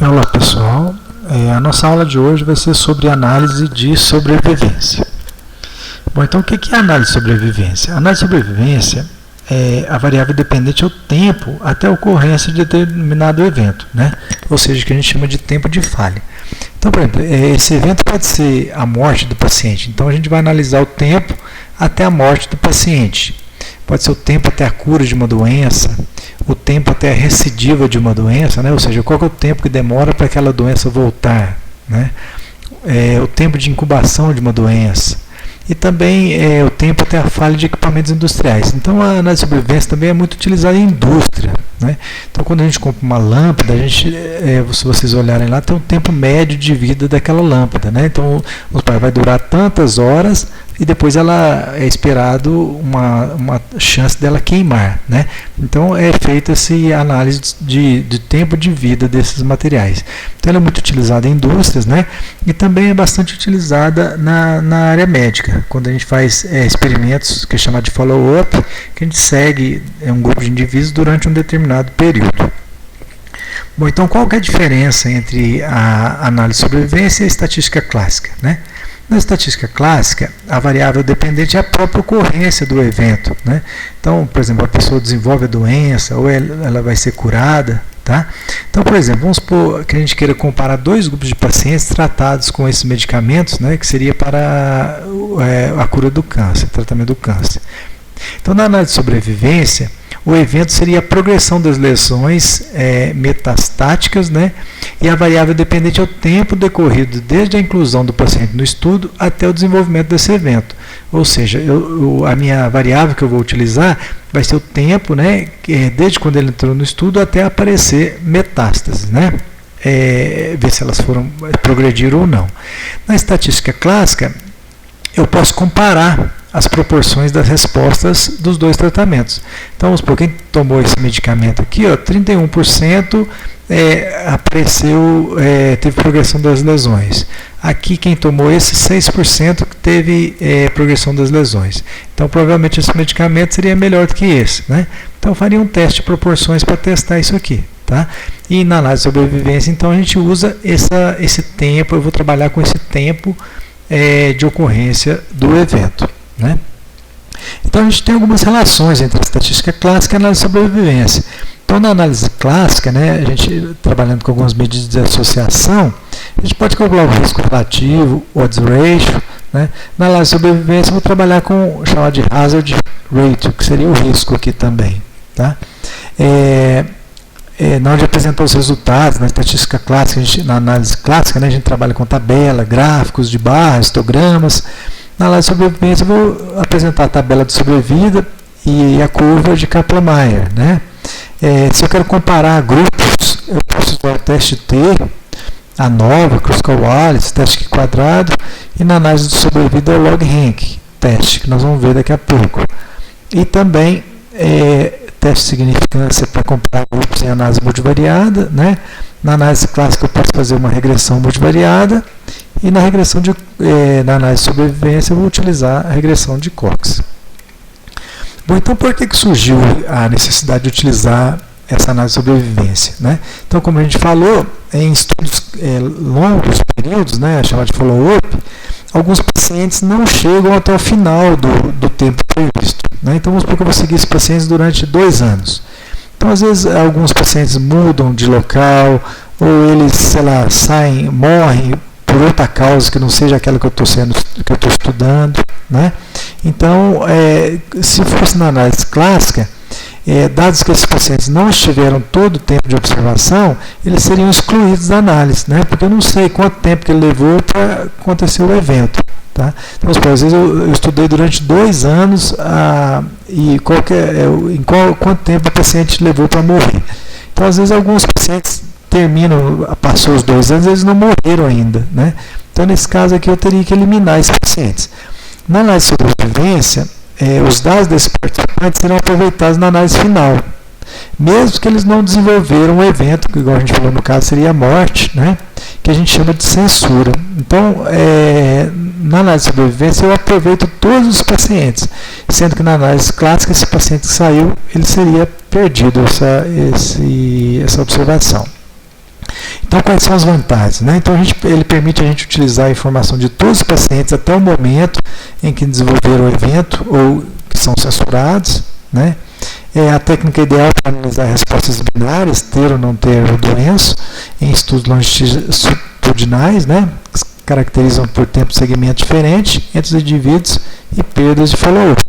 Olá pessoal, a nossa aula de hoje vai ser sobre análise de sobrevivência. Bom, então o que é análise de sobrevivência? A análise de sobrevivência a variável dependente é o tempo até a ocorrência de determinado evento, né? Ou seja, que a gente chama de tempo de falha. Então, por exemplo, esse evento pode ser a morte do paciente, então a gente vai analisar o tempo até a morte do paciente. Pode ser o tempo até a cura de uma doença, o tempo até a recidiva de uma doença, né? Ou seja, qual é o tempo que demora para aquela doença voltar, né? O tempo de incubação de uma doença. E também o tempo até a falha de equipamentos industriais. Então a análise de sobrevivência também é muito utilizada em indústria, né? Então quando a gente compra uma lâmpada, a gente, se vocês olharem lá, tem um tempo médio de vida daquela lâmpada, né? Então vai durar tantas horas e depois ela é esperado uma chance dela queimar, né? Então é feita essa análise de tempo de vida desses materiais. Então ela é muito utilizada em indústrias, né? E também é bastante utilizada na área médica, quando a gente faz experimentos que é chamado de follow-up, que a gente segue um grupo de indivíduos durante um determinado período. Bom, então qual que é a diferença entre a análise de sobrevivência e a estatística clássica, né? Na estatística clássica, a variável dependente é a própria ocorrência do evento, né? Então, por exemplo, a pessoa desenvolve a doença ou ela vai ser curada, tá? Então, por exemplo, vamos supor que a gente queira comparar dois grupos de pacientes tratados com esses medicamentos, né, que seria para a cura do câncer, tratamento do câncer. Então, na análise de sobrevivência, o evento seria a progressão das lesões metastáticas, né? E a variável dependente é o tempo decorrido desde a inclusão do paciente no estudo até o desenvolvimento desse evento. Ou seja, a minha variável que eu vou utilizar vai ser o tempo, né? Desde quando ele entrou no estudo até aparecer metástases, né? Ver se elas progrediram ou não. Na estatística clássica, eu posso comparar as proporções das respostas dos dois tratamentos. Então, vamos supor, quem tomou esse medicamento aqui, 31% teve progressão das lesões. Aqui, quem tomou esse, 6% que teve progressão das lesões. Então, provavelmente, esse medicamento seria melhor do que esse, né? Então, eu faria um teste de proporções para testar isso aqui. Tá? E na análise de sobrevivência, então, a gente usa esse tempo, eu vou trabalhar com esse tempo de ocorrência do evento, né? Então a gente tem algumas relações entre a estatística clássica e a análise de sobrevivência. Então na análise clássica, né, a gente trabalhando com algumas medidas de associação, a gente pode calcular o risco relativo, o odds ratio, né? Na análise de sobrevivência eu vou trabalhar com o chamado de hazard ratio, que seria o risco aqui também, tá? Na hora de apresentar os resultados, na estatística clássica, na análise clássica, né, a gente trabalha com tabela, gráficos de barras, histogramas. Na análise de sobrevivência, eu vou apresentar a tabela de sobrevida e a curva de Kaplan-Meier, né? Se eu quero comparar grupos, eu posso usar o teste T, a nova, Kruskal-Wallis, teste quadrado, e na análise de sobrevida o log-rank, teste, que nós vamos ver daqui a pouco. E também teste de significância para comparar grupos em análise multivariada, né? Na análise clássica eu posso fazer uma regressão multivariada e na na análise de sobrevivência eu vou utilizar a regressão de Cox. Bom, então por que surgiu a necessidade de utilizar essa análise de sobrevivência, né? Então, como a gente falou, em estudos longos períodos, né, chamado de follow-up, alguns pacientes não chegam até o final do tempo previsto, né? Então, vamos supor que eu vou seguir esses pacientes durante 2 anos. Então, às vezes, alguns pacientes mudam de local, ou eles, sei lá, morrem por outra causa que não seja aquela que eu estou estudando, né? Então, se fosse na análise clássica, dados que esses pacientes não estiveram todo o tempo de observação, eles seriam excluídos da análise, né? Porque eu não sei quanto tempo que ele levou para acontecer o evento. Tá? Então, às vezes eu estudei durante 2 anos e quanto tempo o paciente levou para morrer. Então, às vezes, alguns pacientes passou os 2 anos, eles não morreram ainda, né? Então, nesse caso aqui, eu teria que eliminar esses pacientes. Na análise de sobrevivência, os dados desses participantes serão aproveitados na análise final, mesmo que eles não desenvolveram um evento, que igual a gente falou no caso seria a morte, né? Que a gente chama de censura. Então, na análise de sobrevivência, eu aproveito todos os pacientes, sendo que na análise clássica, esse paciente que saiu, ele seria perdido, essa observação. Então, quais são as vantagens? Né? Então, ele permite a gente utilizar a informação de todos os pacientes até o momento em que desenvolveram o evento ou que são censurados. Né? É a técnica ideal para analisar respostas binárias, ter ou não ter a doença, em estudos longitudinais, né? Que se caracterizam por tempo de segmento diferente entre os indivíduos e perdas de follow-up.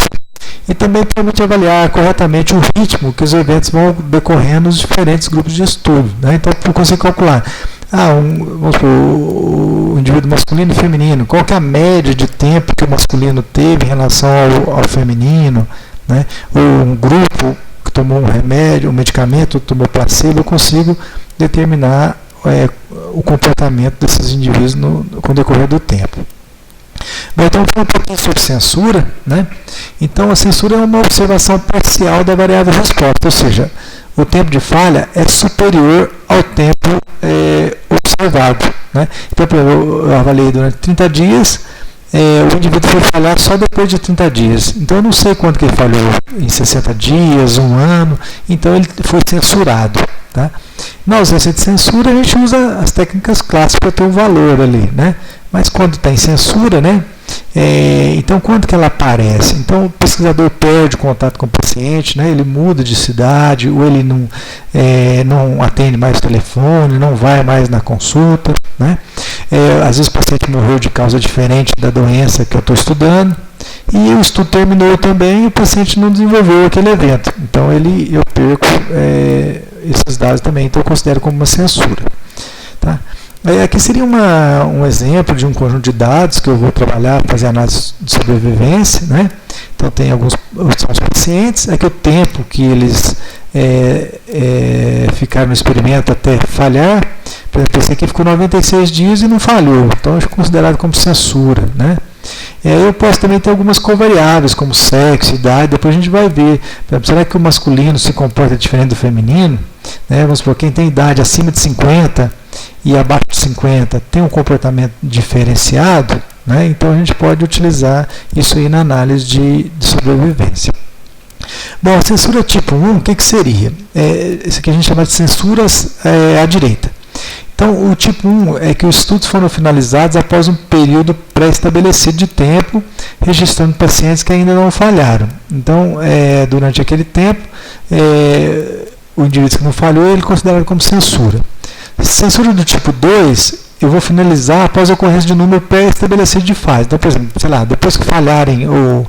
E também permite avaliar corretamente o ritmo que os eventos vão decorrendo nos diferentes grupos de estudo. Né? Então, eu consigo calcular vamos supor, o indivíduo masculino e feminino, qual que é a média de tempo que o masculino teve em relação ao feminino, né? Ou um grupo que tomou um remédio, um medicamento, tomou placebo, eu consigo determinar o comportamento desses indivíduos com o decorrer do tempo. Bom, então, vamos falar um pouquinho sobre censura. Né? Então, a censura é uma observação parcial da variável resposta, ou seja, o tempo de falha é superior ao tempo observado. Né? Então, eu avaliei durante 30 dias, o indivíduo foi falhar só depois de 30 dias. Então, eu não sei quanto que ele falhou, em 60 dias, um ano, então ele foi censurado. Tá? Na ausência de censura, a gente usa as técnicas clássicas para ter um valor ali. Né? Mas quando está em censura, né? Então quando que ela aparece? Então o pesquisador perde o contato com o paciente, né? Ele muda de cidade, ou ele não atende mais o telefone, não vai mais na consulta. Né? Às vezes o paciente morreu de causa diferente da doença que eu estou estudando, e o estudo terminou também e o paciente não desenvolveu aquele evento. Então eu perco esses dados também, então eu considero como uma censura. Tá? Aqui seria um exemplo de um conjunto de dados que eu vou trabalhar, fazer análise de sobrevivência. Né? Então, tem são os pacientes, aqui o tempo que eles ficaram no experimento até falhar. Por exemplo, esse aqui ficou 96 dias e não falhou, então é considerado como censura. Né? Eu posso também ter algumas covariáveis, como sexo, idade, depois a gente vai ver. Por exemplo, será que o masculino se comporta diferente do feminino? Né? Vamos supor, quem tem idade acima de 50 e abaixo de 50 tem um comportamento diferenciado, né? Então a gente pode utilizar isso aí na análise de sobrevivência. Bom, a censura tipo 1, o que seria? Isso aqui a gente chama de censuras à direita. Então, o tipo 1 é que os estudos foram finalizados após um período pré-estabelecido de tempo, registrando pacientes que ainda não falharam. Então, durante aquele tempo, o indivíduo que não falhou, ele é considerado como censura. Censura do tipo 2, eu vou finalizar após a ocorrência de um número pré-estabelecido de falhas. Então, por exemplo, sei lá, depois que falharem ou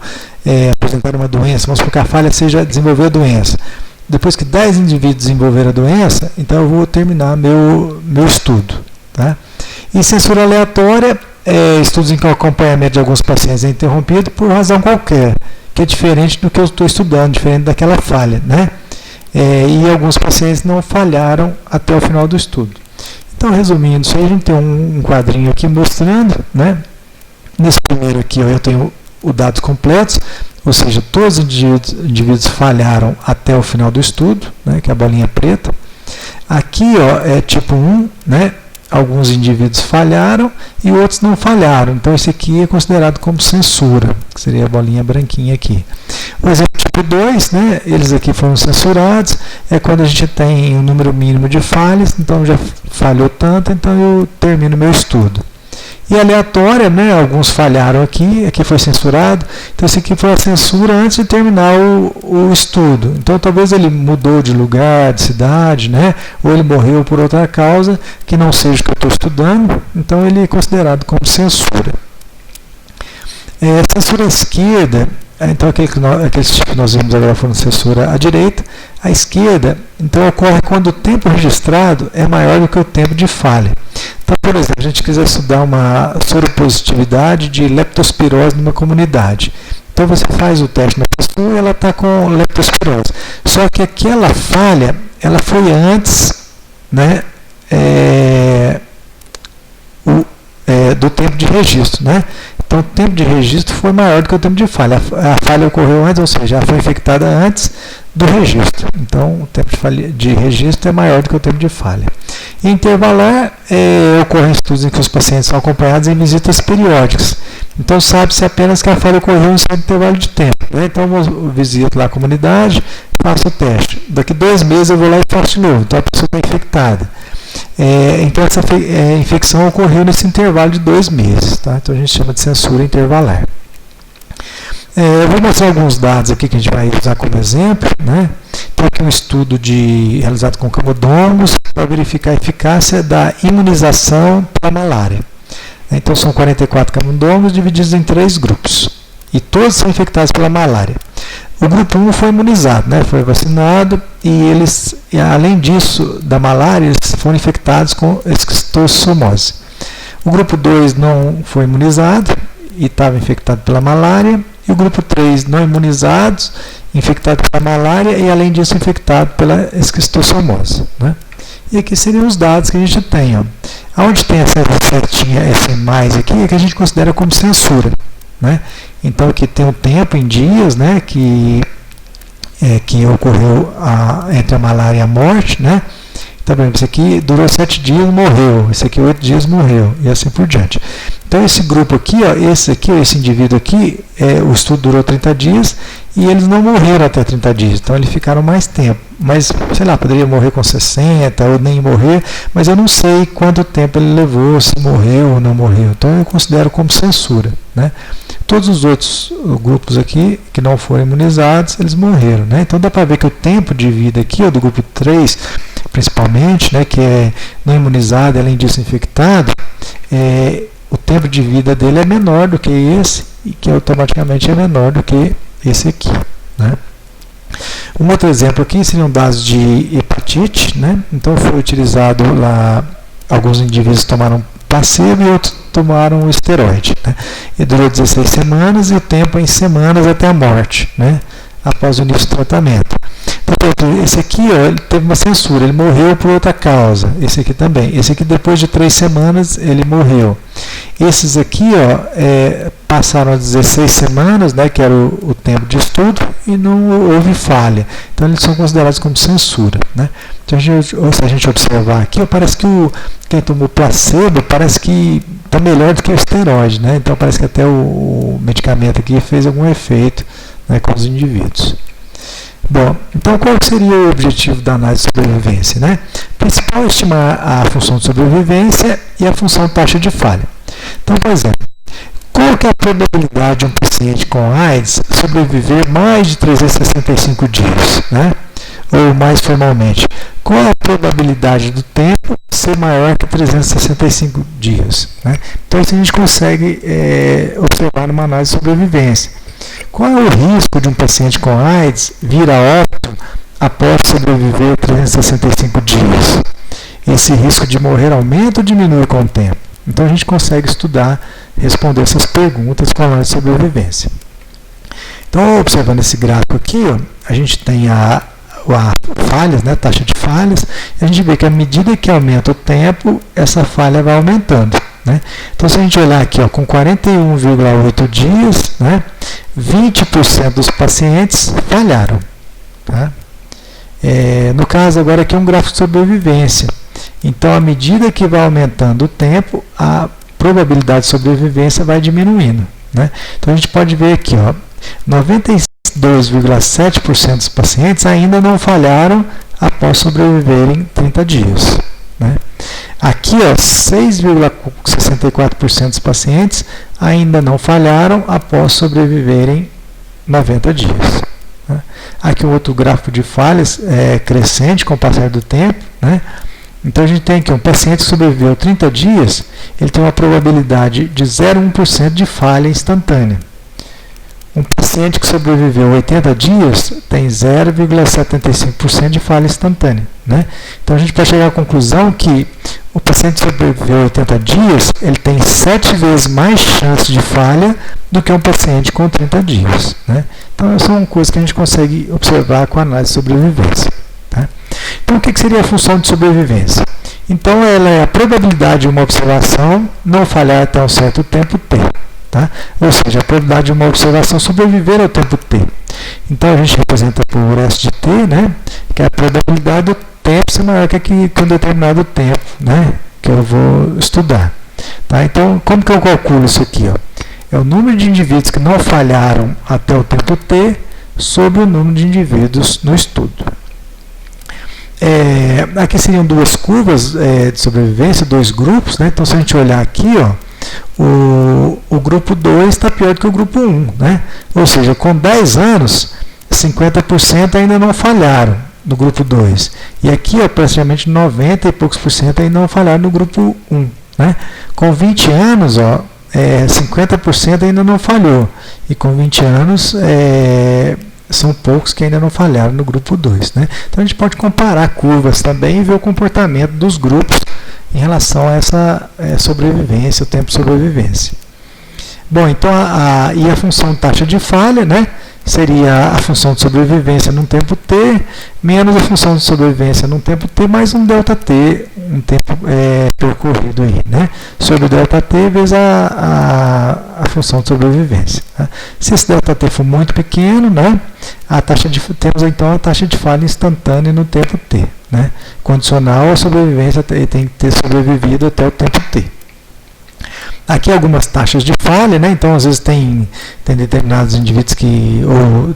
apresentarem uma doença, vamos supor que a falha seja desenvolver a doença. Depois que 10 indivíduos desenvolveram a doença, então eu vou terminar meu estudo. Tá? E censura aleatória, estudos em que o acompanhamento de alguns pacientes é interrompido por razão qualquer, que é diferente do que eu estou estudando, diferente daquela falha. Né? E alguns pacientes não falharam até o final do estudo. Então, resumindo isso aí, a gente tem um quadrinho aqui mostrando, né? Nesse primeiro aqui eu tenho os dados completos, ou seja, todos os indivíduos falharam até o final do estudo, né? Que é a bolinha preta. Aqui é tipo 1, né? Alguns indivíduos falharam e outros não falharam. Então, esse aqui é considerado como censura, que seria a bolinha branquinha aqui. O exemplo tipo 2, né, eles aqui foram censurados, é quando a gente tem um número mínimo de falhas, então já falhou tanto, então eu termino meu estudo. E aleatória, né, alguns falharam aqui foi censurado, então esse aqui foi a censura antes de terminar o estudo. Então talvez ele mudou de lugar, de cidade, né, ou ele morreu por outra causa que não seja o que eu estou estudando, então ele é considerado como censura. Censura à esquerda, então aqueles tipos que nós vimos agora foram censura à direita. À esquerda, então ocorre quando o tempo registrado é maior do que o tempo de falha. Então, por exemplo, a gente quiser estudar uma soropositividade de leptospirose numa comunidade. Então você faz o teste na pessoa e ela está com leptospirose. Só que aquela falha, ela foi antes, né, do tempo de registro, né? Então, o tempo de registro foi maior do que o tempo de falha. A falha ocorreu antes, ou seja, ela foi infectada antes do registro. Então, o tempo de registro é maior do que o tempo de falha. E intervalar ocorrem estudos em que os pacientes são acompanhados em visitas periódicas. Então, sabe-se apenas que a falha ocorreu em certo intervalo de tempo. Né? Então, eu visito lá a comunidade, faço o teste. Daqui 2 meses eu vou lá e faço de novo. Então, a pessoa está infectada. Então essa infecção ocorreu nesse intervalo de 2 meses. Tá? Então a gente chama de censura intervalar. Eu vou mostrar alguns dados aqui que a gente vai usar como exemplo. Né? Então aqui um estudo realizado com camundongos para verificar a eficácia da imunização para a malária. Então são 44 camundongos divididos em 3 grupos. E todos são infectados pela malária. O grupo 1 foi imunizado, né? Foi vacinado e eles, além disso, da malária, eles foram infectados com esquistossomose. O grupo 2 não foi imunizado e estava infectado pela malária. E o grupo 3 não imunizados, infectado pela malária e, além disso, infectado pela esquistossomose. Né? E aqui seriam os dados que a gente tem. Ó. Onde tem essa setinha, essa mais aqui, é que a gente considera como censura. Né? Então aqui tem um tempo em dias, né, que ocorreu entre a malária e a morte. Né? Então, por exemplo, esse aqui durou 7 dias, morreu. Esse aqui 8 dias, morreu. E assim por diante. Então esse grupo aqui, ó, esse indivíduo aqui, o estudo durou 30 dias e eles não morreram até 30 dias. Então eles ficaram mais tempo. Mas, sei lá, poderia morrer com 60 ou nem morrer, mas eu não sei quanto tempo ele levou, se morreu ou não morreu. Então eu considero como censura. Né? Todos os outros grupos aqui que não foram imunizados, eles morreram. Né? Então dá para ver que o tempo de vida aqui, ó, do grupo 3, principalmente, né, que é não imunizado e além disso infectado, o tempo de vida dele é menor do que esse e que automaticamente é menor do que esse aqui. Né? Um outro exemplo aqui seriam dados de hepatite. Né? Então foi utilizado lá, alguns indivíduos tomaram placebo e outros tomaram esteroide. Né? E durou 16 semanas e o tempo em semanas até a morte, né? Após o início do tratamento. Portanto, esse aqui, ó, ele teve uma censura, ele morreu por outra causa. Esse aqui também. Esse aqui, depois de 3 semanas, ele morreu. Esses aqui, ó, passaram 16 semanas, né, que era o tempo de estudo, e não houve falha. Então, eles são considerados como censura. Né? Então, se a gente observar aqui, ó, parece que quem tomou placebo parece que está melhor do que o esteroide. Né? Então, parece que até o medicamento aqui fez algum efeito, né, com os indivíduos. Bom, então qual seria o objetivo da análise de sobrevivência? Né? O principal é estimar a função de sobrevivência e a função taxa de falha. Então, por exemplo, qual que é a probabilidade de um paciente com AIDS sobreviver mais de 365 dias? Né? Ou mais formalmente, qual é a probabilidade do tempo ser maior que 365 dias? Né? Então, isso a gente consegue observar numa análise de sobrevivência. Qual é o risco de um paciente com AIDS vir a óbito após sobreviver 365 dias? Esse risco de morrer aumenta ou diminui com o tempo? Então a gente consegue estudar, responder essas perguntas com a análise de sobrevivência. Então, observando esse gráfico aqui, ó, a gente tem a falhas, né, taxa de falhas, e a gente vê que à medida que aumenta o tempo, essa falha vai aumentando. Né? Então, se a gente olhar aqui, ó, com 41,8 dias, né, 20% dos pacientes falharam. Tá? No caso, agora aqui é um gráfico de sobrevivência. Então, à medida que vai aumentando o tempo, a probabilidade de sobrevivência vai diminuindo. Né? Então, a gente pode ver aqui, 92,7% dos pacientes ainda não falharam após sobreviverem 30 dias. Né? Aqui, 6,64% dos pacientes ainda não falharam após sobreviverem 90 dias. Né? Aqui um outro gráfico de falhas crescente com o passar do tempo. Né? Então a gente tem aqui um paciente que sobreviveu 30 dias, ele tem uma probabilidade de 0,1% de falha instantânea. Um paciente que sobreviveu 80 dias tem 0,75% de falha instantânea. Né? Então a gente pode chegar à conclusão que o paciente que sobreviveu 80 dias ele tem 7 vezes mais chance de falha do que um paciente com 30 dias. Né? Então são coisas que a gente consegue observar com a análise de sobrevivência. Tá? Então o que seria a função de sobrevivência? Então ela é a probabilidade de uma observação não falhar até um certo tempo T. Tá? Ou seja, a probabilidade de uma observação sobreviver ao tempo T. Então a gente representa por S de T, né? Que é a probabilidade do tempo ser maior que um determinado tempo, né? Que eu vou estudar. Tá? Então, como que eu calculo isso aqui? Ó? É o número de indivíduos que não falharam até o tempo T sobre o número de indivíduos no estudo. aqui seriam duas curvas de sobrevivência, dois grupos, né? Então, se a gente olhar aqui, ó, o grupo 2 está pior do que o grupo 1, né? Ou seja, com 10 anos, 50% ainda não falharam no grupo 2. E aqui, ó, praticamente 90 e poucos por cento ainda não falharam no grupo 1, né? Com 20 anos, ó, 50% ainda não falhou. E com 20 anos, são poucos que ainda não falharam no grupo 2. Né? Então a gente pode comparar curvas também e ver o comportamento dos grupos em relação a essa sobrevivência, o tempo de sobrevivência. Bom, então e a função taxa de falha, né, seria a função de sobrevivência num tempo t, menos a função de sobrevivência num tempo t, mais um ΔT, um tempo percorrido aí, né, sobre o ΔT vezes a função de sobrevivência. Tá? Se esse ΔT for muito pequeno, né, temos então a taxa de falha instantânea no tempo t, né, condicional à sobrevivência, tem que ter sobrevivido até o tempo t. Aqui algumas taxas de falha, né? Então às vezes tem determinados indivíduos ou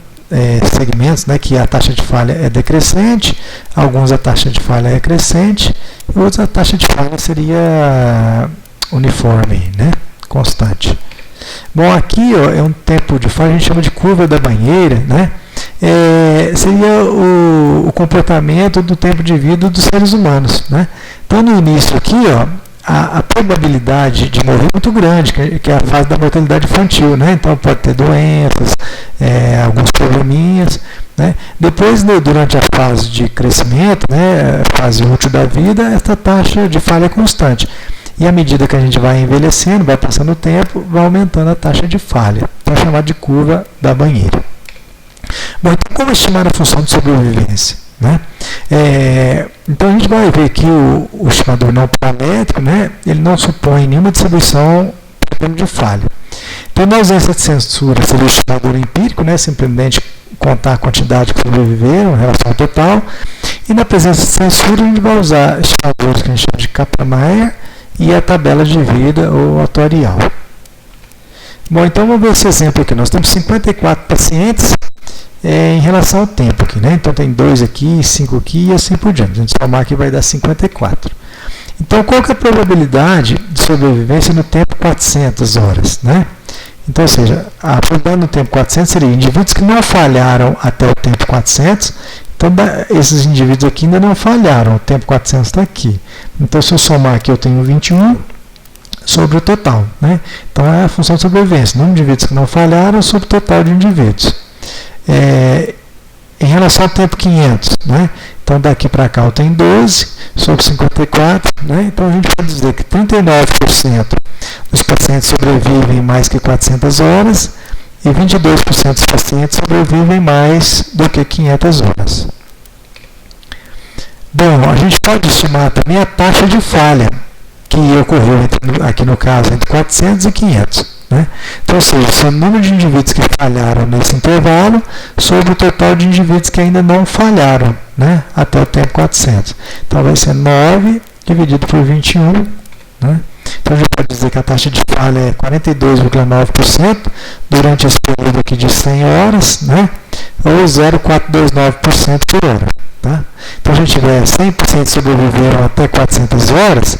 segmentos, né, que a taxa de falha é decrescente, alguns a taxa de falha é crescente, e outros a taxa de falha seria uniforme, né, constante. Bom, aqui, ó, é um tempo de falha, a gente chama de curva da banheira, né? Seria o comportamento do tempo de vida dos seres humanos, né? Então no início aqui, ó, a probabilidade de morrer é muito grande, que é a fase da mortalidade infantil, né? Então pode ter doenças, alguns probleminhas, né? Depois, durante a fase de crescimento, né, a fase útil da vida, essa taxa de falha é constante. E à medida que a gente vai envelhecendo, vai passando o tempo, vai aumentando a taxa de falha. Então é chamado de curva da banheira. Bom, então como estimar a função de sobrevivência? Né? Então a gente vai ver aqui o estimador não paramétrico, né? Ele não supõe nenhuma distribuição por tempo de falha. Então na ausência de censura seria o estimador empírico, né? Simplesmente contar a quantidade que sobreviveram em relação ao total. E na presença de censura a gente vai usar estimadores que a gente chama de Kaplan-Meier e a tabela de vida ou atuarial. Bom, então vamos ver esse exemplo aqui. Nós temos 54 pacientes em relação ao tempo aqui, né? Então tem 2 aqui, 5 aqui e assim por diante. A gente somar aqui vai dar 54. Então qual que é a probabilidade de sobrevivência no tempo 400 horas, né? Então, ou seja, a probabilidade no tempo 400 seria indivíduos que não falharam até o tempo 400. Então esses indivíduos aqui ainda não falharam, o tempo 400 está aqui. Então se eu somar aqui eu tenho 21 sobre o total, né? Então é a função de sobrevivência, número de indivíduos que não falharam sobre o total de indivíduos. Em relação ao tempo 500, né? Então daqui para cá eu tenho 12 sobre 54, né? Então a gente pode dizer que 39% dos pacientes sobrevivem mais que 400 horas e 22% dos pacientes sobrevivem mais do que 500 horas. Bom, a gente pode estimar também a taxa de falha que ocorreu aqui no caso entre 400 e 500. Né? Então, ou seja, o número de indivíduos que falharam nesse intervalo sobre o total de indivíduos que ainda não falharam, né, até o tempo 400. Então, vai ser 9 dividido por 21. Né? Então, a gente pode dizer que a taxa de falha é 42,9% durante esse período aqui de 100 horas, né, ou 0,429% por hora. Tá? Então, a gente tiver 100 pacientes sobreviveram até 400 horas,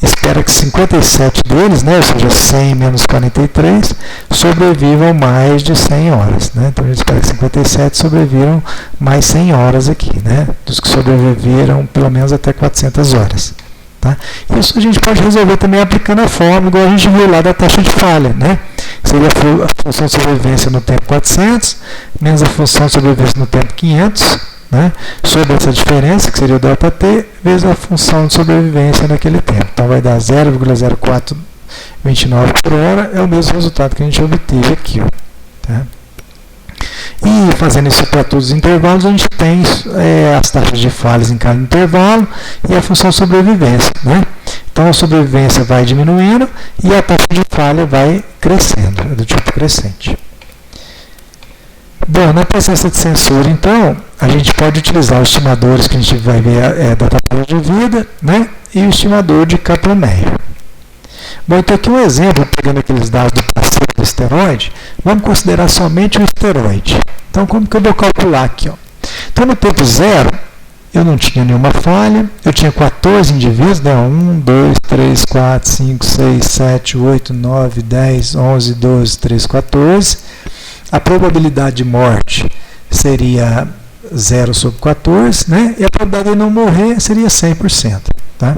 espera que 57 deles, né, ou seja, 100 menos 43, sobrevivam mais de 100 horas. Né? Então, a gente espera que 57 sobrevivam mais 100 horas aqui, né, dos que sobreviveram pelo menos até 400 horas. Tá? Isso a gente pode resolver também aplicando a fórmula, igual a gente viu lá da taxa de falha. Né? Seria a função de sobrevivência no tempo 400, menos a função de sobrevivência no tempo 500, né, sobre essa diferença, que seria o ΔT, vezes a função de sobrevivência naquele tempo. Então vai dar 0,0429 por hora, é o mesmo resultado que a gente obteve aqui. Ó, tá? E fazendo isso para todos os intervalos, a gente tem as taxas de falhas em cada intervalo e a função de sobrevivência. Né? Então a sobrevivência vai diminuindo e a taxa de falha vai crescendo, é do tipo crescente. Bom, na presença de censura, então, a gente pode utilizar os estimadores que a gente vai ver da tabela de vida, né, e o estimador de Kaplan-Meier. Bom, então aqui um exemplo, pegando aqueles dados do placebo do esteroide, vamos considerar somente o esteroide. Então, como que eu vou calcular aqui? Ó? Então, no tempo zero, eu não tinha nenhuma falha, eu tinha 14 indivíduos, né? 1, 2, 3, 4, 5, 6, 7, 8, 9, 10, 11, 12, 13, 14. A probabilidade de morte seria 0 sobre 14, né? E a probabilidade de não morrer seria 100%. Tá?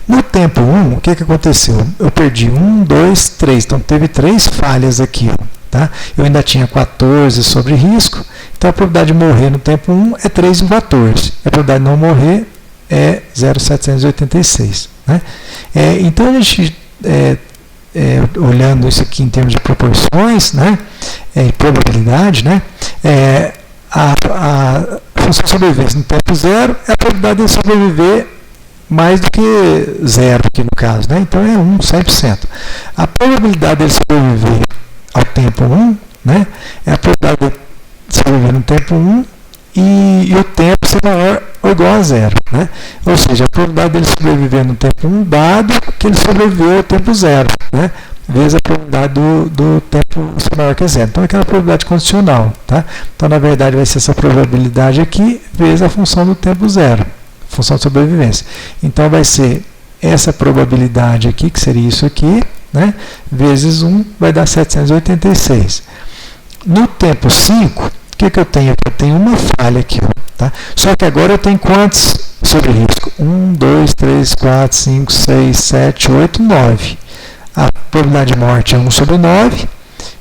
No tempo 1, o que aconteceu? Eu perdi 1, 2, 3, então teve 3 falhas aqui. Ó, tá? Eu ainda tinha 14 sobre risco, então a probabilidade de morrer no tempo 1 é 3 em 14. A probabilidade de não morrer é 0,786. Né? Então a gente, olhando isso aqui em termos de proporções, né? Probabilidade, né? A função de sobrevivência no tempo 0 é a probabilidade de sobreviver mais do que 0 aqui no caso, né? Então é 1, 100%. A probabilidade de sobreviver ao tempo 1, né? É a probabilidade de sobreviver no tempo 1 e o tempo ser maior ou igual a 0, né? Ou seja, a probabilidade dele sobreviver no tempo 1 dado que ele sobreviveu ao tempo 0, né? Vezes a probabilidade do tempo ser maior que 0. Então, é aquela probabilidade condicional. Tá? Então, na verdade, vai ser essa probabilidade aqui vezes a função do tempo 0, função de sobrevivência. Então, vai ser essa probabilidade aqui, que seria isso aqui, né? Vezes 1, vai dar 786. No tempo 5, o que eu tenho aqui? Eu tenho uma falha aqui. Tá? Só que agora eu tenho quantos sobre risco? 1, 2, 3, 4, 5, 6, 7, 8, 9. A probabilidade de morte é 1 sobre 9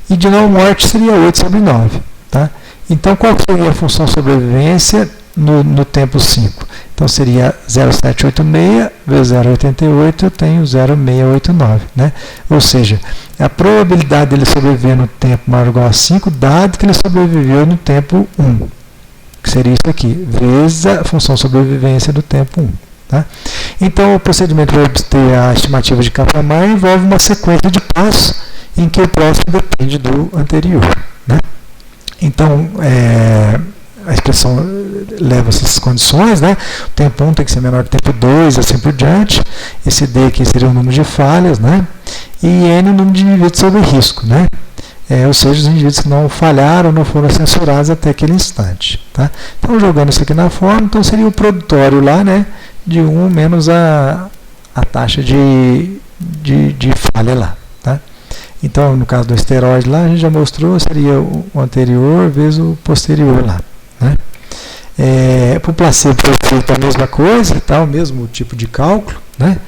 e de não morte seria 8 sobre 9. Tá? Então, qual seria a função sobrevivência no tempo 5? Então, seria 0,786 vezes 0,88, eu tenho 0,689. Né? Ou seja, a probabilidade dele sobreviver no tempo maior ou igual a 5, dado que ele sobreviveu no tempo 1, que seria isso aqui, vezes a função sobrevivência do tempo 1. Tá? Então, o procedimento para obter a estimativa de Kaplan-Meier envolve uma sequência de passos em que o próximo depende do anterior. Né? Então, a expressão leva essas condições, né? O tempo 1 tem que ser menor do tempo 2, assim por diante. Esse D aqui seria o número de falhas, né? E N o número de indivíduos sob risco, né? Ou seja, os indivíduos que não falharam, não foram censurados até aquele instante. Tá? Então, jogando isso aqui na forma, então seria o produtório lá, né? De 1 menos a taxa de falha lá. Tá? Então, no caso do esteroide lá, a gente já mostrou, seria o anterior vezes o posterior lá. Né? Para o placebo foi feita a mesma coisa, tá? O mesmo tipo de cálculo. Né?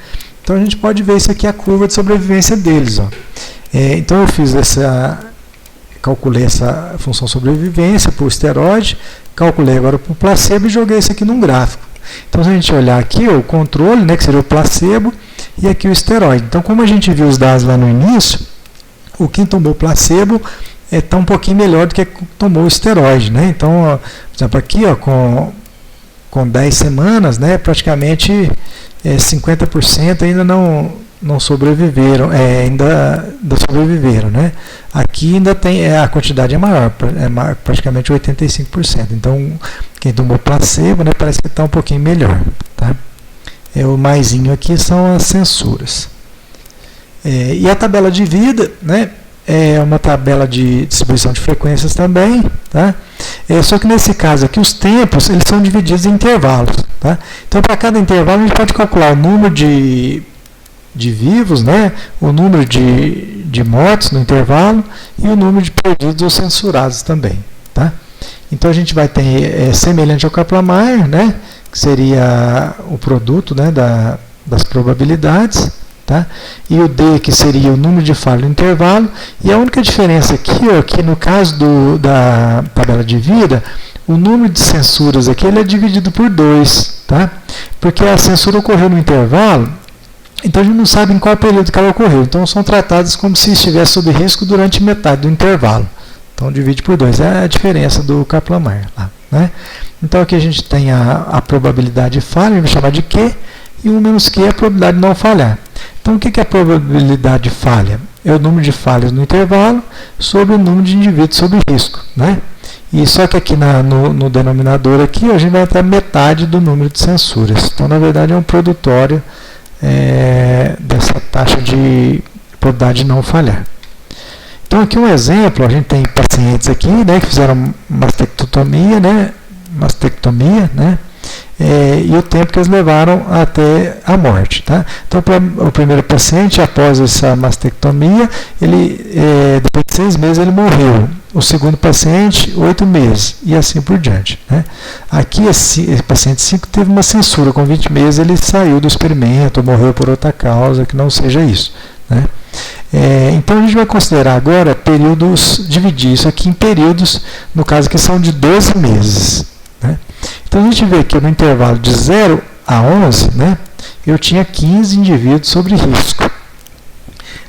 Então, a gente pode ver isso aqui, a curva de sobrevivência deles. Ó. Então, eu fiz calculei essa função sobrevivência para o esteroide, calculei agora para o placebo e joguei isso aqui num gráfico. Então, se a gente olhar aqui, o controle, né, que seria o placebo, e aqui o esteroide. Então, como a gente viu os dados lá no início, o quem tomou placebo está um pouquinho melhor do que tomou o esteroide. Né? Então, ó, por exemplo, aqui ó, com 10 semanas, né, praticamente 50% ainda não sobreviveram, ainda sobreviveram. Né? Aqui ainda tem, a quantidade é maior, praticamente 85%. Então, quem tomou placebo, né, parece que está um pouquinho melhor. Tá? O maisinho aqui são as censuras. E a tabela de vida, né, é uma tabela de distribuição de frequências também. Tá? Só que nesse caso aqui, os tempos eles são divididos em intervalos. Tá? Então, para cada intervalo, a gente pode calcular o número de vivos, né, o número de mortos no intervalo e o número de perdidos ou censurados também. Tá? Então, a gente vai ter semelhante ao Kaplan-Meier, né, que seria o produto, né, das probabilidades, tá? E o D, que seria o número de falha no intervalo. E a única diferença aqui, ó, que no caso da tabela de vida, o número de censuras aqui ele é dividido por 2, tá? Porque a censura ocorreu no intervalo, então a gente não sabe em qual período que ela ocorreu. Então são tratadas como se estivesse sob risco durante metade do intervalo. Então divide por 2. É a diferença do Kaplan-Meier lá, né? Então aqui a gente tem a probabilidade de falha, a gente vai chamar de Q, e 1 menos Q é a probabilidade de não falhar. Então o que é a probabilidade de falha? É o número de falhas no intervalo sobre o número de indivíduos sob risco, né? E só que aqui no denominador aqui, a gente vai ter metade do número de censuras. Então, na verdade, é um produtório dessa taxa de probabilidade de não falhar. Então, aqui um exemplo, a gente tem pacientes aqui, né, que fizeram mastectomia, né, e o tempo que eles levaram até a morte. Tá? Então, o primeiro paciente, após essa mastectomia, depois de 6 meses ele morreu. O segundo paciente, 8 meses, e assim por diante. Né? Aqui, esse paciente 5 teve uma censura, com 20 meses ele saiu do experimento, morreu por outra causa, que não seja isso. Né? Então, a gente vai considerar agora períodos, dividir isso aqui em períodos, no caso que são de 12 meses. Né? Então, a gente vê que no intervalo de 0 a 11, né, eu tinha 15 indivíduos sobre risco.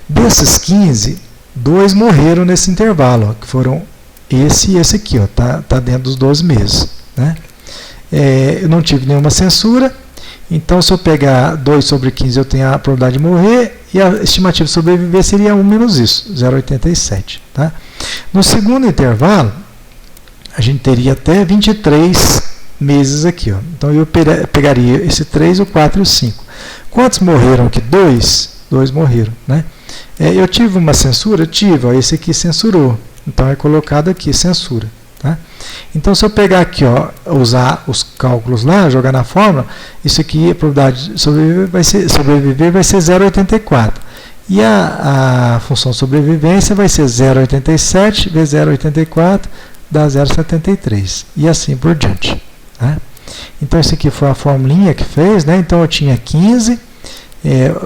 Desses 15, 2 morreram nesse intervalo, ó, que foram esse e esse aqui, tá dentro dos 12 meses. Né? Eu não tive nenhuma censura, então se eu pegar 2 sobre 15 eu tenho a probabilidade de morrer, e a estimativa de sobreviver seria 1 menos isso, 0,87. Tá? No segundo intervalo, a gente teria até 23 meses aqui. Ó. Então eu pegaria esse 3, o 4 e o 5. Quantos morreram aqui? 2? 2 morreram. Né? Eu tive uma censura? Tive. Ó, esse aqui censurou. Então é colocado aqui, censura. Tá? Então se eu pegar aqui, ó, usar os cálculos lá, jogar na fórmula, isso aqui, a probabilidade de sobreviver vai ser 0,84. E a função sobrevivência vai ser 0,87 vezes 0,84 dá 0,73. E assim por diante. Tá? Então isso aqui foi a formulinha que fez. Né? Então eu tinha 15.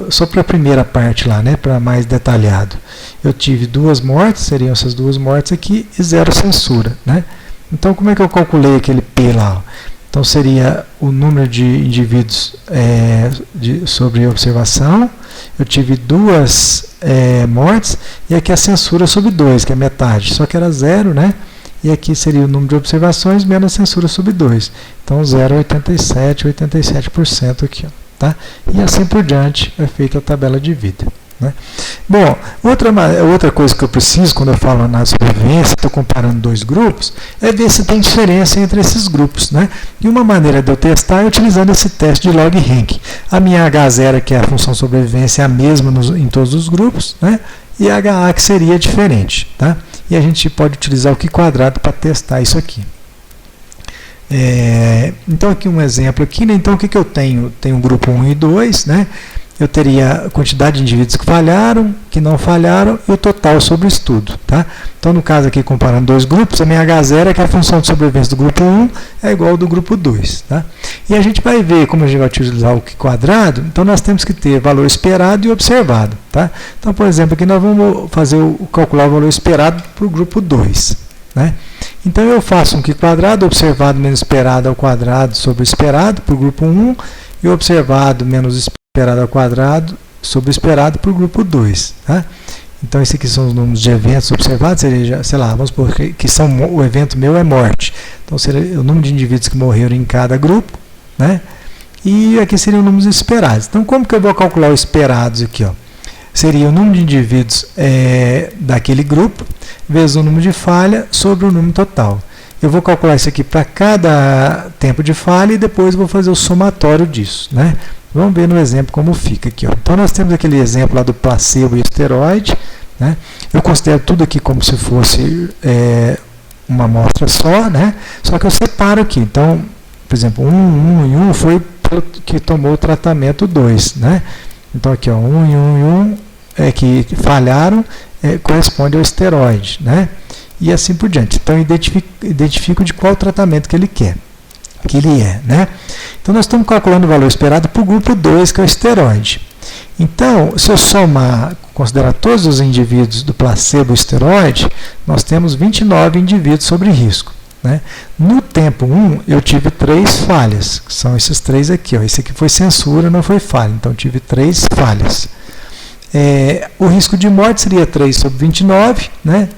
Só para a primeira parte lá, né, para mais detalhado, eu tive 2 mortes, seriam essas 2 mortes aqui, e 0 censura. Né? Então, como é que eu calculei aquele P lá? Então, seria o número de indivíduos sobre observação, eu tive 2 mortes, e aqui a censura sobre 2, que é metade, só que era 0, né? E aqui seria o número de observações menos a censura sobre 2. Então, 0,87, 87% aqui, ó. Tá? E assim por diante é feita a tabela de vida. Né? Bom, outra coisa que eu preciso quando eu falo na sobrevivência, estou comparando 2 grupos, é ver se tem diferença entre esses grupos. Né? E uma maneira de eu testar é utilizando esse teste de log rank. A minha H0, que é a função sobrevivência, é a mesma em todos os grupos, né? E a HA que seria diferente. Tá? E a gente pode utilizar o Q² para testar isso aqui. Então aqui um exemplo aqui, né? Então o que eu tenho? Tenho um grupo 1 e 2, né? Eu teria a quantidade de indivíduos que falharam, que não falharam e o total sobre o estudo. Tá? Então no caso aqui comparando 2 grupos, a minha H0 é que a função de sobrevivência do grupo 1 é igual ao do grupo 2. Tá? E a gente vai ver como a gente vai utilizar o Q², então nós temos que ter valor esperado e observado. Tá? Então por exemplo, aqui nós vamos calcular o valor esperado para o grupo 2. Né? Então eu faço um Q² observado menos esperado ao quadrado sobre o esperado para o grupo 1 e observado menos esperado ao quadrado sobre o esperado para o grupo 2. Tá? Então esses aqui são os números de eventos observados, seria, sei lá, vamos supor que o evento meu é morte. Então seria o número de indivíduos que morreram em cada grupo, né? E aqui seriam os números esperados. Então como que eu vou calcular os esperados aqui? Ó? Seria o número de indivíduos daquele grupo vezes o número de falha sobre o número total. Eu vou calcular isso aqui para cada tempo de falha e depois vou fazer o somatório disso. Né? Vamos ver no exemplo como fica aqui. Ó. Então nós temos aquele exemplo lá do placebo e esteroide. Né? Eu considero tudo aqui como se fosse uma amostra só, né? Só que eu separo aqui. Então, por exemplo, 1 e 1 foi que tomou o tratamento 2. Né? Então aqui, ó, 1 e 1 que falharam corresponde ao esteroide, né? E assim por diante. Então identifico de qual tratamento que ele quer, que ele é, né? Então nós estamos calculando o valor esperado para o grupo 2, que é o esteroide. Então, se eu somar, considerar todos os indivíduos do placebo e esteroide, nós temos 29 indivíduos sobre risco. Né? No tempo 1, eu tive 3 falhas, que são esses 3 aqui. Ó. Esse aqui foi censura, não foi falha. Então, tive 3 falhas. O risco de morte seria 3 sobre 29. Né?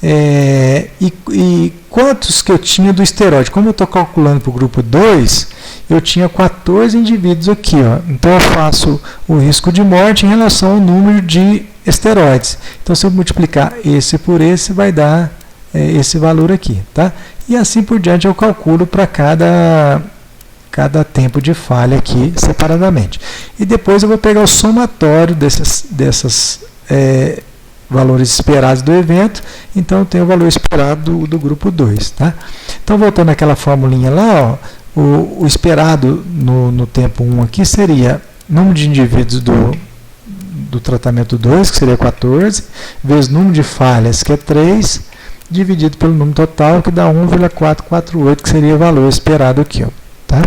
E quantos que eu tinha do esteroide? Como eu estou calculando para o grupo 2, eu tinha 14 indivíduos aqui. Ó. Então, eu faço o risco de morte em relação ao número de esteroides. Então, se eu multiplicar esse por esse, vai dar esse valor aqui. Tá? E assim por diante eu calculo para cada tempo de falha aqui separadamente. E depois eu vou pegar o somatório desses valores esperados do evento. Então eu tenho o valor esperado do grupo 2. Tá? Então voltando àquela formulinha lá, ó, o esperado no tempo 1 aqui seria número de indivíduos do tratamento 2, que seria 14, vezes número de falhas, que é 3, dividido pelo número total, que dá 1,448, que seria o valor esperado aqui. Ó, tá?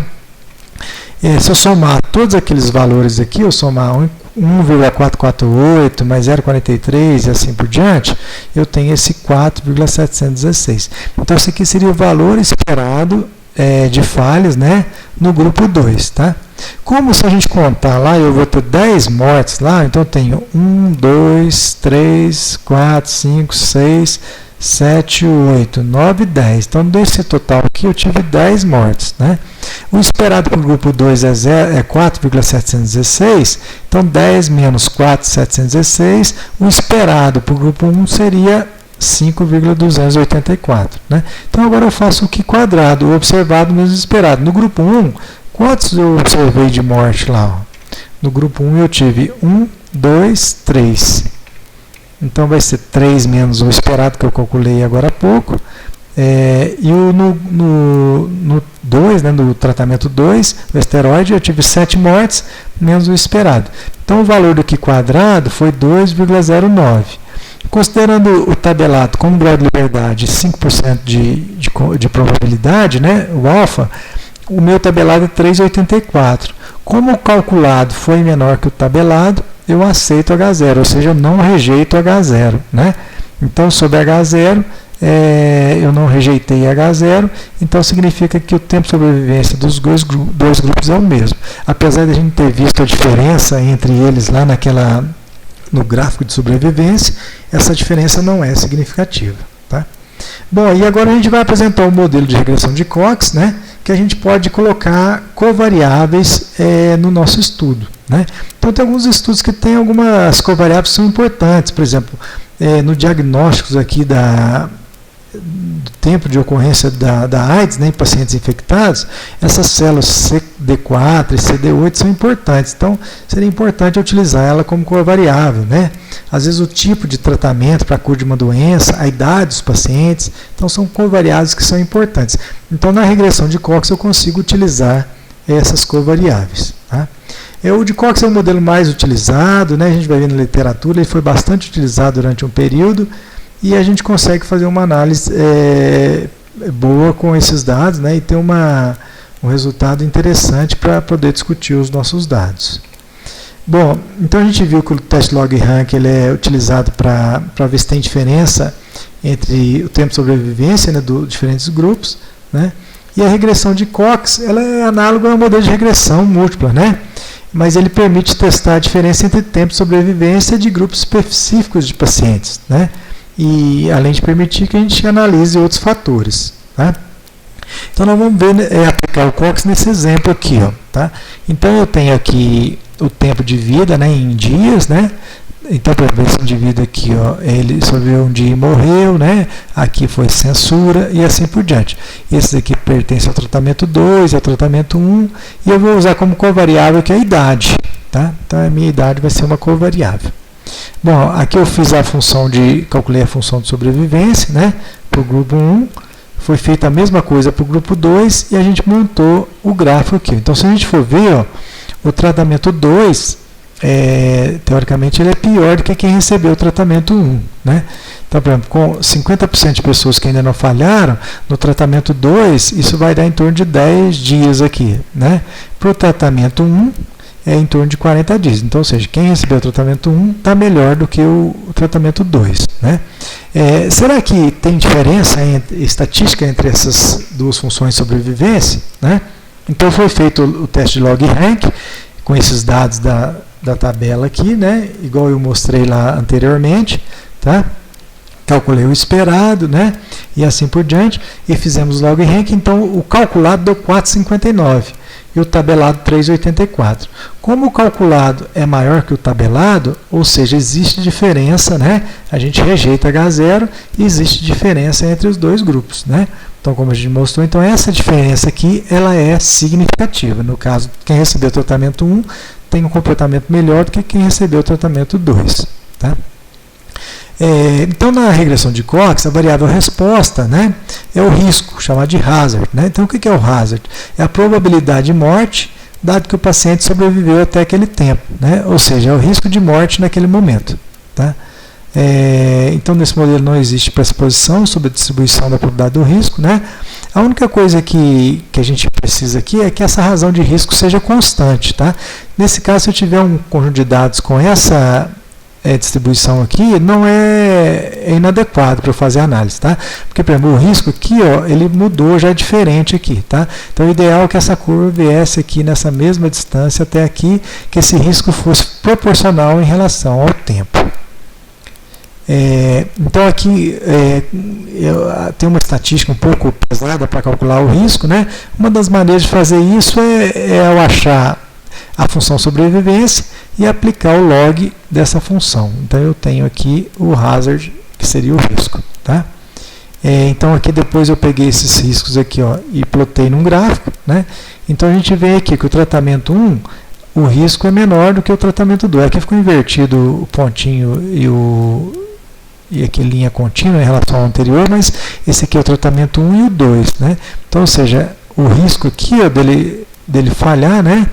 Se eu somar todos aqueles valores aqui, eu somar 1,448 mais 0,43 e assim por diante, eu tenho esse 4,716. Então, esse aqui seria o valor esperado de falhas, né, no grupo 2. Tá? Como se a gente contar lá, eu vou ter 10 mortes lá, então eu tenho 1, 2, 3, 4, 5, 6, 7, 8, 9, 10. Então, desse total aqui, eu tive 10 mortes. Né? O esperado para o grupo 2 é 4,716. Então, 10 menos 4,716. O esperado para o grupo 1 seria 5,284. Né? Então, agora eu faço o Q quadrado, o observado menos o esperado. No grupo 1, quantos eu observei de morte lá? Ó? No grupo 1, eu tive 1, 2, 3. Então, vai ser 3 menos o esperado, que eu calculei agora há pouco. E no 2, né, no tratamento 2, o esteroide, eu tive 7 mortes, menos o esperado. Então, o valor do Q quadrado foi 2,09. Considerando o tabelado como grau de liberdade 5% de probabilidade, né, o alfa, o meu tabelado é 3,84. Como o calculado foi menor que o tabelado, eu aceito H0, ou seja, eu não rejeito H0. Né? Então, sobre H0, eu não rejeitei H0, então significa que o tempo de sobrevivência dos dois grupos é o mesmo. Apesar de a gente ter visto a diferença entre eles lá no gráfico de sobrevivência, essa diferença não é significativa. Tá? Bom, e agora a gente vai apresentar o modelo de regressão de Cox, né, que a gente pode colocar covariáveis no nosso estudo. Né? Então, tem alguns estudos que têm algumas covariáveis que são importantes. Por exemplo, no diagnóstico aqui do tempo de ocorrência da AIDS, né, em pacientes infectados, essas células CD4 e CD8 são importantes. Então, seria importante utilizar ela como covariável. Né? Às vezes, o tipo de tratamento para a cura de uma doença, a idade dos pacientes, então são covariáveis que são importantes. Então, na regressão de Cox, eu consigo utilizar essas covariáveis. Tá? O de Cox é o modelo mais utilizado, né? A gente vai ver na literatura, ele foi bastante utilizado durante um período e a gente consegue fazer uma análise boa com esses dados, né? E ter um resultado interessante para poder discutir os nossos dados. Bom, então a gente viu que o teste log-rank ele é utilizado para ver se tem diferença entre o tempo de sobrevivência, né, dos diferentes grupos, né? E a regressão de Cox ela é análoga ao modelo de regressão múltipla, né? Mas ele permite testar a diferença entre tempo de sobrevivência de grupos específicos de pacientes, né? E além de permitir que a gente analise outros fatores. Tá? Então, nós vamos ver aplicar o Cox nesse exemplo aqui. Ó, tá? Então, eu tenho aqui o tempo de vida, né, em dias, né? Então, por exemplo, esse indivíduo aqui, ó, ele sobreviveu um dia e morreu, né? Aqui foi censura e assim por diante. Esses aqui pertencem ao tratamento 2, ao tratamento 1, e eu vou usar como covariável aqui a idade. Tá? Então, a minha idade vai ser uma covariável. Bom, aqui eu fiz calculei a função de sobrevivência, né? Para o grupo 1, foi feita a mesma coisa para o grupo 2 e a gente montou o gráfico aqui. Então, se a gente for ver, ó, o tratamento 2, teoricamente, ele é pior do que quem recebeu o tratamento 1. Né? Então, por exemplo, com 50% de pessoas que ainda não falharam, no tratamento 2, isso vai dar em torno de 10 dias aqui. Né? Para o tratamento 1, é em torno de 40 dias. Então, ou seja, quem recebeu o tratamento 1 está melhor do que o tratamento 2. Né? Será que tem diferença estatística entre essas duas funções de sobrevivência? Né? Então, foi feito o teste de log-rank, com esses dados da tabela aqui, né? Igual eu mostrei lá anteriormente. Tá? Calculei o esperado, né? E assim por diante, e fizemos log-rank. Então, o calculado deu 4,59. E o tabelado 3,84. Como o calculado é maior que o tabelado, ou seja, existe diferença, né? A gente rejeita H0 e existe diferença entre os dois grupos, né? Então, como a gente mostrou, então essa diferença aqui, ela é significativa. No caso, quem recebeu o tratamento 1 tem um comportamento melhor do que quem recebeu o tratamento 2. Tá? Então, na regressão de Cox, a variável resposta, né, é o risco, chamado de hazard. Né? Então, o que é o hazard? É a probabilidade de morte, dado que o paciente sobreviveu até aquele tempo. Né? Ou seja, é o risco de morte naquele momento. Tá? Então, nesse modelo não existe pressuposição sobre a distribuição da probabilidade do risco. Né? A única coisa que a gente precisa aqui é que essa razão de risco seja constante. Tá? Nesse caso, se eu tiver um conjunto de dados com essa distribuição aqui, não é inadequado para eu fazer a análise. Tá? Porque, por exemplo, o risco aqui, ó, ele mudou, já é diferente aqui. Tá? Então, o ideal é que essa curva viesse aqui nessa mesma distância até aqui, que esse risco fosse proporcional em relação ao tempo. Então aqui tem uma estatística um pouco pesada para calcular o risco. Né? Uma das maneiras de fazer isso é eu achar a função sobrevivência e aplicar o log dessa função. Então eu tenho aqui o hazard, que seria o risco. Tá? Então aqui depois eu peguei esses riscos aqui, ó, e plotei num gráfico. Né? Então a gente vê aqui que o tratamento 1, o risco é menor do que o tratamento 2. Aqui ficou invertido o pontinho e aqui linha contínua em relação ao anterior, mas esse aqui é o tratamento 1 e o 2. Né? Então, ou seja, o risco aqui, ó, dele falhar, né?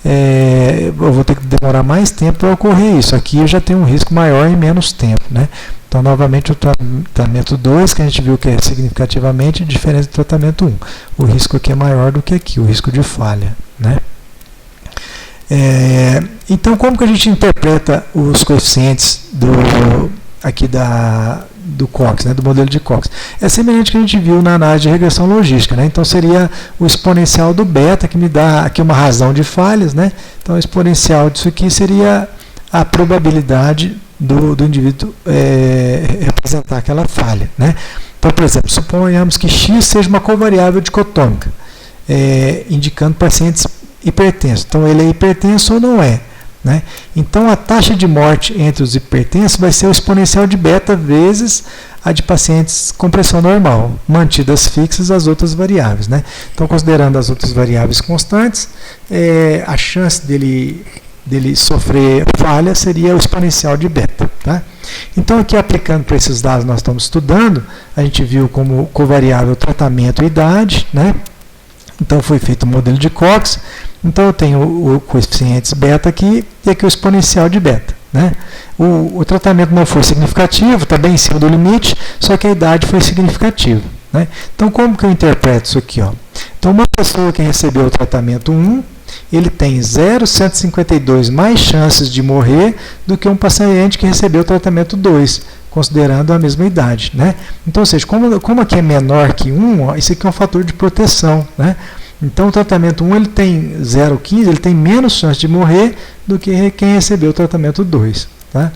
Eu vou ter que demorar mais tempo para ocorrer isso. Aqui eu já tenho um risco maior em menos tempo. Né? Então, novamente, o tratamento 2, que a gente viu que é significativamente diferente do tratamento 1. O risco aqui é maior do que aqui, o risco de falha. Né? Então, como que a gente interpreta os coeficientes aqui do Cox, né, do modelo de Cox? É semelhante ao que a gente viu na análise de regressão logística. Né? Então, seria o exponencial do beta, que me dá aqui uma razão de falhas. Né? Então, o exponencial disso aqui seria a probabilidade do indivíduo representar aquela falha. Né? Então, por exemplo, suponhamos que X seja uma covariável dicotômica, indicando pacientes hipertensos. Então, ele é hipertenso ou não é? Né? Então, a taxa de morte entre os hipertensos vai ser o exponencial de beta vezes a de pacientes com pressão normal, mantidas fixas as outras variáveis. Né? Então, considerando as outras variáveis constantes, a chance dele sofrer falha seria o exponencial de beta. Tá? Então, aqui aplicando para esses dados que nós estamos estudando, a gente viu como covariável tratamento e idade. Né? Então, foi feito o modelo de Cox. Então, eu tenho o coeficientes beta aqui e aqui o exponencial de beta. Né? O tratamento não foi significativo, está bem em cima do limite, só que a idade foi significativa. Né? Então, como que eu interpreto isso aqui? Ó? Então, uma pessoa que recebeu o tratamento 1, ele tem 0,152 mais chances de morrer do que um paciente que recebeu o tratamento 2, considerando a mesma idade. Né? Então, ou seja, como aqui é menor que 1, ó, isso aqui é um fator de proteção. Né? Então, o tratamento 1 ele tem 0,15, ele tem menos chance de morrer do que quem recebeu o tratamento 2. Tá?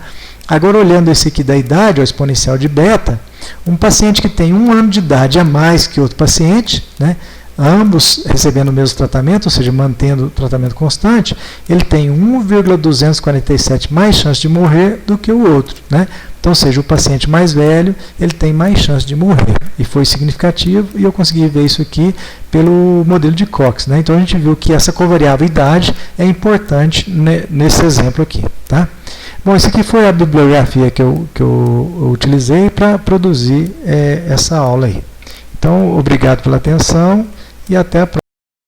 Agora, olhando esse aqui da idade, o exponencial de beta, um paciente que tem 1 ano de idade a mais que outro paciente, né, ambos recebendo o mesmo tratamento, ou seja, mantendo o tratamento constante, ele tem 1,247 mais chance de morrer do que o outro. Né? Então, ou seja, o paciente mais velho, ele tem mais chance de morrer. E foi significativo, e eu consegui ver isso aqui pelo modelo de Cox. Né? Então, a gente viu que essa covariável idade é importante nesse exemplo aqui. Tá? Bom, isso aqui foi a bibliografia que eu utilizei para produzir essa aula aí. Então, obrigado pela atenção e até a próxima.